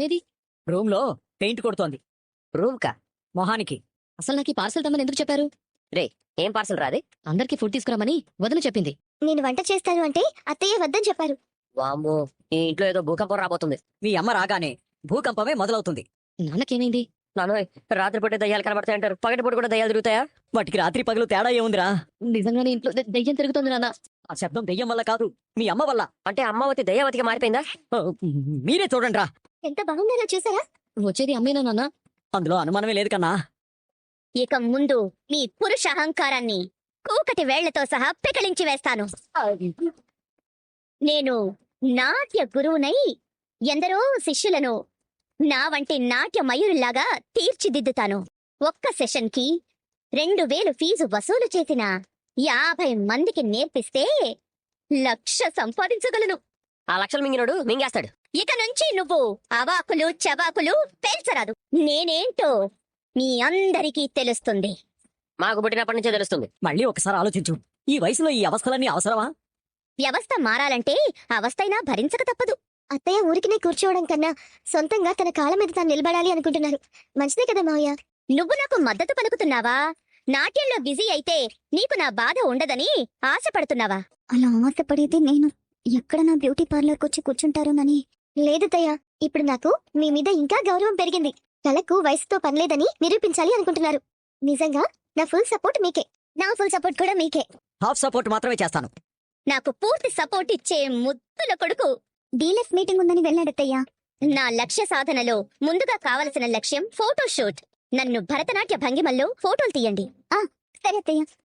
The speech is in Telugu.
ఏది? రూమ్ లో పెయింట్ కొడుతోంది. రూమ్ కా? మొహానికి. అసలు నాకు ఈ పార్సల్ తెమ్మని ఎందుకు చెప్పారు? ఏం పార్సల్ రాది? అందరికి ఫుడ్ తీసుకురామని వదిన చెప్పింది. నేను వంట చేస్తాను అంటే అత్తయ్య వద్దని చెప్పారు. వామ్మో, ఈ ఇంట్లో ఏదో భూకంపం రాబోతుంది. మీ అమ్మ రాగానే భూకంపమే మొదలవుతుంది. నాన్నకేమైంది? నానోయ్, రాత్రిపూట దయ్యాలు కనబడతాయి అంటారు, పగటిపూట కూడా దయ్యాలు తిరుగుతాయా? వాటికి రాత్రి పగలు తేడా ఏముందిరా? నిజంగానే ఇంట్లో దెయ్యం తిరుగుతుంది నాన్న. ఆ శబ్దం దెయ్యం వల్ల కాదు, మీ అమ్మ వల్ల. అంటే అమ్మావతి దయ్యావతిగా మారిపోయిందా? ఓ, మీరే చూడండి రా. ఎంత బాగుందో చూసారా? వచ్చేది అమ్మేనా నాన్న? అందులో అనుమానమే లేదు కన్నా. ఇక ముందు మీ పురుష అహంకారాన్ని కూకటి వేళ్లతో సహా పెకలించి వేస్తాను. నేను నాట్య గురువునై ఎందరో శిష్యులను నా వంటి నాట్య మయూరులాగా తీర్చిదిద్దుతాను. ఒక్క సెషన్ కి 2000 ఫీజు వసూలు చేసిన 50 మందికి నేర్పిస్తే 1,00,000 సంపాదించగలను. ఆ లక్షలు మింగినోడు మింగేస్తాడు. ఇక నుంచి నువ్వు అవాకులు చవాకులు పేల్చరాదు. నేనేంటో మీ అందరికీ తెలుస్తుంది. మాకు పుట్టినప్పటి నుంచే తెలుస్తుంది. మళ్ళీ ఒకసారి ఆలోచించు. ఈ వయసులో ఈ అవస్థలన్నీ అవసరమా? వ్యవస్థ మారాలంటే అవస్థైనా భరించక తప్పదు. అత్తయ్య ఊరికినే కూర్చోవడం కన్నా సొంతంగా తన కాళ్ళ మీద తాను నిలబడాలి అనుకుంటున్నారు. మంచిదే కదా మావయ్య? నువ్వు నాకు మద్దతు పలుకుతున్నావా? నాట్యంలో బిజీ అయితే నీకు నా బాధ ఉండదని ఆశపడుతున్నావా? అలా ఆశపడేది నేను ఎక్కడ నా బ్యూటీ పార్లర్కి వచ్చి కూర్చుంటారోనని. లేదు తయ్య, ఇప్పుడు నాకు మీ మీద ఇంకా గౌరవం పెరిగింది. కళకు వయసుతో పనిలేదని నిరూపించాలి అనుకుంటున్నారు. నిజంగా నా ఫుల్ సపోర్ట్ మీకే. నా ఫుల్ సపోర్ట్ కూడా మీకే. హాఫ్ సపోర్ట్ మాత్రమే చేస్తాను. నాకు పూర్తి సపోర్ట్ ఇచ్చే ముద్దుల కొడుకు డీలెఫ్ మీటింగ్ ఉందని వెళ్ళాడత్తయ్యా. నా లక్ష్య సాధనలో ముందుగా కావలసిన లక్ష్యం ఫోటోషూట్. నన్ను భరతనాట్య భంగిమల్లో ఫోటోలు తీయండి. సరే అత్తయ్య.